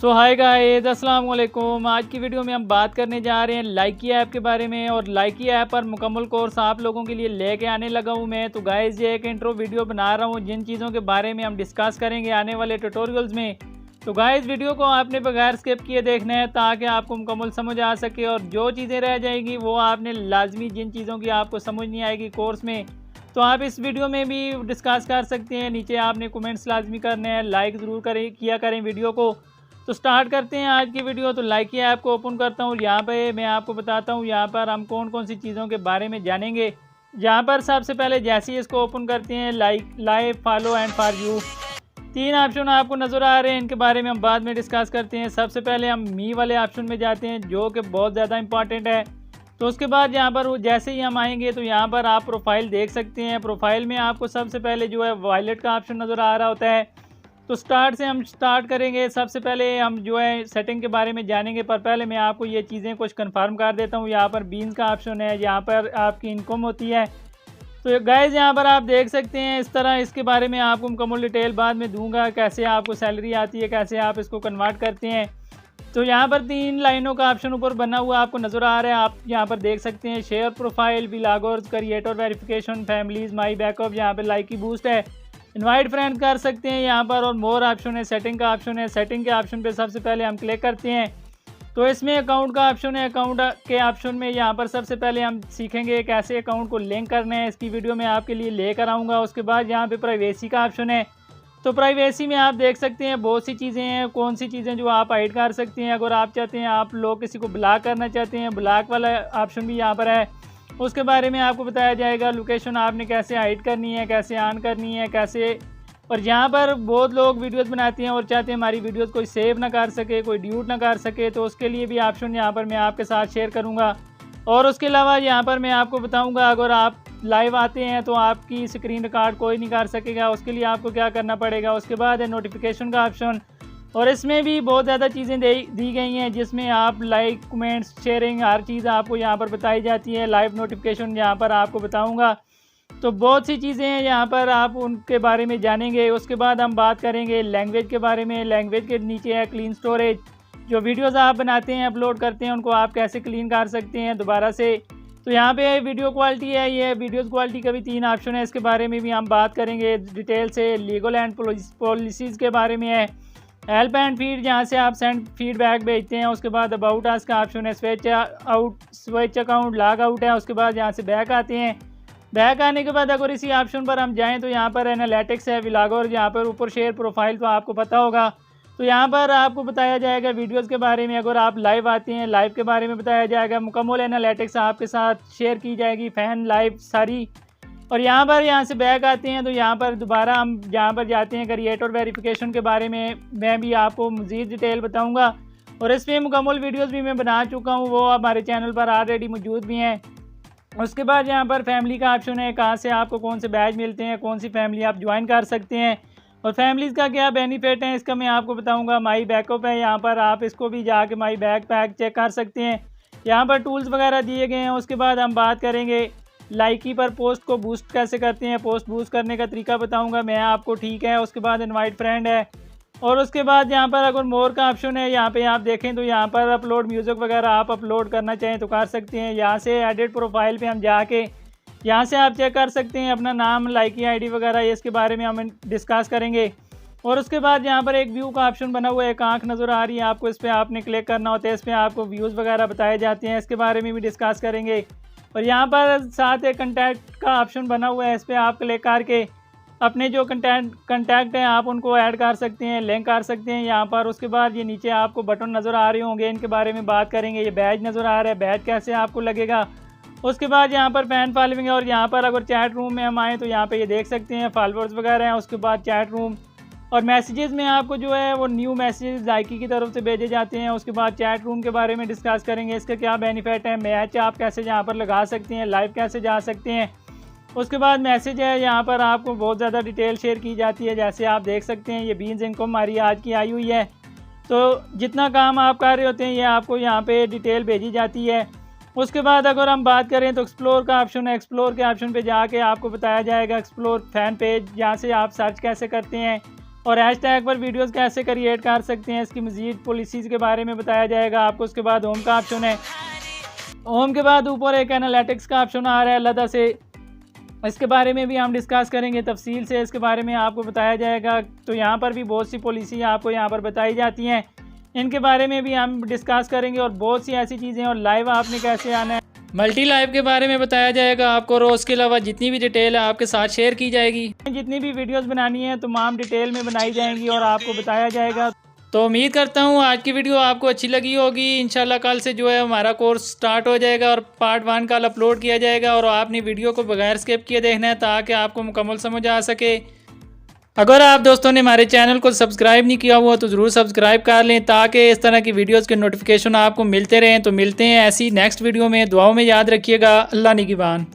सो hi guys, अस्सलाम वालेकुम। आज की वीडियो में हम बात करने जा रहे हैं लाइकी ऐप के बारे में। और लाइकी ऐप पर मुकम्मल कोर्स आप लोगों के लिए लेके आने लगा हूँ मैं। तो गाइस, ये एक इंट्रो वीडियो बना रहा हूँ जिन चीज़ों के बारे में हम डिस्कस करेंगे आने वाले ट्यूटोरियल्स में। तो गाइस, वीडियो को आपने बगैर स्किप किए देखना है ताकि आपको मुकम्मल समझ आ सके। और जो चीज़ें रह जाएंगी वो आपने लाजमी, जिन चीज़ों की आपको समझ नहीं आएगी कोर्स में, तो आप इस वीडियो में भी डिस्कस कर सकते हैं। नीचे आपने कमेंट्स लाजमी करने हैं, लाइक ज़रूर किया करें वीडियो को। तो स्टार्ट करते हैं आज की वीडियो। तो लाइकी ऐप को ओपन करता हूँ। यहाँ पे मैं आपको बताता हूँ यहाँ पर हम कौन कौन सी चीज़ों के बारे में जानेंगे। यहाँ पर सबसे पहले जैसे ही इसको ओपन करते हैं, like, follow and for you, तीन ऑप्शन आपको नज़र आ रहे हैं। इनके बारे में हम बाद में डिस्कस करते हैं। सबसे पहले हम मी वाले ऑप्शन में जाते हैं जो कि बहुत ज़्यादा इंपॉर्टेंट है। तो उसके बाद यहाँ पर जैसे ही हम आएंगे तो यहाँ पर आप प्रोफाइल देख सकते हैं। प्रोफाइल में आपको सबसे पहले जो है वॉलेट का ऑप्शन नज़र आ रहा होता है। तो स्टार्ट से हम स्टार्ट करेंगे। सबसे पहले हम जो है सेटिंग के बारे में जानेंगे, पर पहले मैं आपको ये चीज़ें कुछ कंफर्म कर देता हूँ। यहाँ पर बीन्स का ऑप्शन है, यहाँ पर आपकी इनकम होती है। तो गाइस, यहाँ पर आप देख सकते हैं इस तरह। इसके बारे में आपको मुकम्मल डिटेल बाद में दूंगा, कैसे आपको सैलरी आती है, कैसे आप इसको कन्वर्ट करते हैं। तो यहाँ पर 3 लाइनों का ऑप्शन ऊपर बना हुआ आपको नज़र आ रहा है। आप यहाँ पर देख सकते हैं share profile, vloggers, creator verification, families, my backup, यहाँ पर लाइकी बूस्ट है, इनवाइट फ्रेंड कर सकते हैं यहाँ पर। और मोर ऑप्शन है, सेटिंग का ऑप्शन है। सेटिंग के ऑप्शन पे सबसे पहले हम क्लिक करते हैं तो इसमें अकाउंट का ऑप्शन है। अकाउंट के ऑप्शन में यहाँ पर सबसे पहले हम सीखेंगे कैसे अकाउंट को लिंक करना है। इसकी वीडियो में आपके लिए लेकर आऊँगा। उसके बाद यहाँ पे प्राइवेसी का ऑप्शन है। तो प्राइवेसी में आप देख सकते हैं बहुत सी चीज़ें हैं। कौन सी चीज़ें जो आप हाइड कर सकते हैं। अगर आप चाहते हैं, आप लोग किसी को ब्लॉक करना चाहते हैं, ब्लॉक वाला ऑप्शन भी यहाँ पर है। उसके बारे में आपको बताया जाएगा। लोकेशन आपने कैसे हाइड करनी है, कैसे ऑन करनी है, कैसे। और यहाँ पर बहुत लोग वीडियोस बनाते हैं और चाहते हैं हमारी वीडियोस कोई सेव ना कर सके, कोई ड्यूट ना कर सके, तो उसके लिए भी ऑप्शन यहाँ पर मैं आपके साथ शेयर करूँगा। और उसके अलावा यहाँ पर मैं आपको बताऊँगा, अगर आप लाइव आते हैं तो आपकी स्क्रीन रिकॉर्ड कोई नहीं कर सकेगा। उसके लिए आपको क्या करना पड़ेगा। उसके बाद है नोटिफिकेशन का ऑप्शन। और इसमें भी बहुत ज़्यादा चीज़ें दी गई हैं जिसमें आप लाइक, कमेंट्स, शेयरिंग, हर चीज़ आपको यहाँ पर बताई जाती है। लाइव नोटिफिकेशन यहाँ पर आपको बताऊँगा। तो बहुत सी चीज़ें हैं यहाँ पर, आप उनके बारे में जानेंगे। उसके बाद हम बात करेंगे लैंग्वेज के बारे में। लैंग्वेज के नीचे है क्लीन स्टोरेज। जो वीडियोस आप बनाते हैं, अपलोड करते हैं, उनको आप कैसे क्लीन कर सकते हैं दोबारा से। तो यहाँ पे वीडियो क्वालिटी है, ये वीडियोस क्वालिटी का भी 3 ऑप्शन है। इसके बारे में भी हम बात करेंगे डिटेल से। लीगल एंड पॉलिसीज़ के बारे में है। हेल्प एंड फीड, जहाँ से आप सेंड फीडबैक भेजते हैं। उसके बाद अबाउट अस का ऑप्शन है। स्विच अकाउंट, लॉग आउट है। उसके बाद यहाँ से बैक आते हैं। बैक आने के बाद अगर इसी ऑप्शन पर हम जाएं तो यहाँ पर एनालिटिक्स है, व्लॉगर, यहाँ पर ऊपर शेयर प्रोफाइल, तो आपको पता होगा। तो यहाँ पर आपको बताया जाएगा वीडियोस के बारे में। अगर आप लाइव आते हैं, लाइव के बारे में बताया जाएगा। मुकम्मल एनालिटिक्स आपके साथ शेयर की जाएगी, फैन लाइव सारी। और यहाँ से बैक आते हैं तो यहाँ पर दोबारा हम यहाँ पर जाते हैं क्रिएटर वेरिफिकेशन के बारे में। मैं भी आपको मज़ीद डिटेल बताऊँगा। और इसमें मुकम्मल वीडियोज़ भी मैं बना चुका हूँ, वो हमारे चैनल पर ऑलरेडी मौजूद भी हैं। उसके बाद यहाँ पर फैमिली का ऑप्शन है, कहाँ से आपको कौन से बैच मिलते हैं, कौन सी फैमिली आप ज्वाइन कर सकते हैं और फैमिलीज़ का क्या बेनिफिट है, इसका मैं आपको बताऊंगा। माई बैकअप है, यहाँ पर आप इसको भी जाके माई पैक चेक कर सकते हैं। यहाँ पर टूल्स वगैरह दिए गए हैं। उसके बाद हम बात करेंगे लाइकी पर पोस्ट को बूस्ट कैसे करते हैं। पोस्ट बूस्ट करने का तरीका बताऊँगा मैं आपको, ठीक है। उसके बाद इनवाइट फ्रेंड है। और उसके बाद यहाँ पर अगर मोर का ऑप्शन है, यहाँ पे आप देखें तो यहाँ पर अपलोड म्यूज़िक वगैरह आप अपलोड करना चाहें तो कर सकते हैं। यहाँ से एडिट प्रोफाइल पे हम जाके यहाँ से आप चेक कर सकते हैं अपना नाम, लाइकी आईडी वगैरह, इसके बारे में हम डिस्कस करेंगे। और उसके बाद यहाँ पर एक व्यू का ऑप्शन बना हुआ है, एक आँख नज़र आ रही है आपको, इस पर आपने क्लिक करना होता है। इस पर आपको व्यूज़ वगैरह बताए जाते हैं, इसके बारे में भी डिस्कस करेंगे। और यहाँ पर साथ एक कंटैक्ट का ऑप्शन बना हुआ है, इस पर आप क्लिक करके अपने जो कंटैक्ट हैं आप उनको ऐड कर सकते हैं, लिंक कर सकते हैं यहाँ पर। उसके बाद ये नीचे आपको बटन नज़र आ रहे होंगे, इनके बारे में बात करेंगे। ये बैज नज़र आ रहा है, बैज कैसे आपको लगेगा। उसके बाद यहाँ पर फैन फॉलोइंग है। और यहाँ पर अगर चैट रूम में हम आएँ तो यहाँ पे ये देख सकते हैं फॉलोअर्स वगैरह हैं। उसके बाद चैट रूम और मैसेजेस में आपको जो है वो न्यू मैसेज लाइकी की तरफ से भेजे जाते हैं। उसके बाद चैट रूम के बारे में डिस्कस करेंगे, इसका क्या बेनिफिट है, मैच आप कैसे यहाँ पर लगा सकते हैं, लाइव कैसे जा सकते हैं। उसके बाद मैसेज है, यहाँ पर आपको बहुत ज़्यादा डिटेल शेयर की जाती है। जैसे आप देख सकते हैं ये बीन्स इनकम हमारी आज की आई हुई है। तो जितना काम आप कर रहे होते हैं ये आपको यहाँ पे डिटेल भेजी जाती है। उसके बाद अगर हम बात करें तो एक्सप्लोर का ऑप्शन है। एक्सप्लोर के ऑप्शन पे जाके आपको बताया जाएगा एक्सप्लोर फैन पेज, जहाँ से आप सर्च कैसे करते हैं। और हैशटैग पर वीडियोस कैसे क्रिएट कर सकते हैं, इसकी मज़ीद पॉलिसीज़ के बारे में बताया जाएगा आपको। उसके बाद होम का ऑप्शन है, होम के बाद ऊपर एक एनालिटिक्स का ऑप्शन आ रहा है अलग से, इसके बारे में भी हम डिस्कस करेंगे तफसील से, इसके बारे में आपको बताया जाएगा। तो यहाँ पर भी बहुत सी पॉलिसी आपको यहाँ पर बताई जाती हैं, इनके बारे में भी हम डिस्कस करेंगे और बहुत सी ऐसी चीज़ें। और लाइव आपने कैसे आना है, मल्टी लाइव के बारे में बताया जाएगा आपको। और उसके अलावा जितनी भी डिटेल है आपके साथ शेयर की जाएगी, जितनी भी वीडियोस बनानी है तमाम डिटेल में बनाई जाएंगी और आपको बताया जाएगा। तो उम्मीद करता हूँ आज की वीडियो आपको अच्छी लगी होगी। इंशाल्लाह कल से जो है हमारा कोर्स स्टार्ट हो जाएगा और पार्ट 1 कल अपलोड किया जाएगा और आपने वीडियो को बगैर स्किप किए देखना है ताकि आपको मुकम्मल समझ आ सके। अगर आप दोस्तों ने हमारे चैनल को सब्सक्राइब नहीं किया हुआ तो ज़रूर सब्सक्राइब कर लें ताकि इस तरह की वीडियोस के नोटिफिकेशन आपको मिलते रहें। तो मिलते हैं ऐसी नेक्स्ट वीडियो में, दुआओं में याद रखिएगा। अल्लाह निगहबान।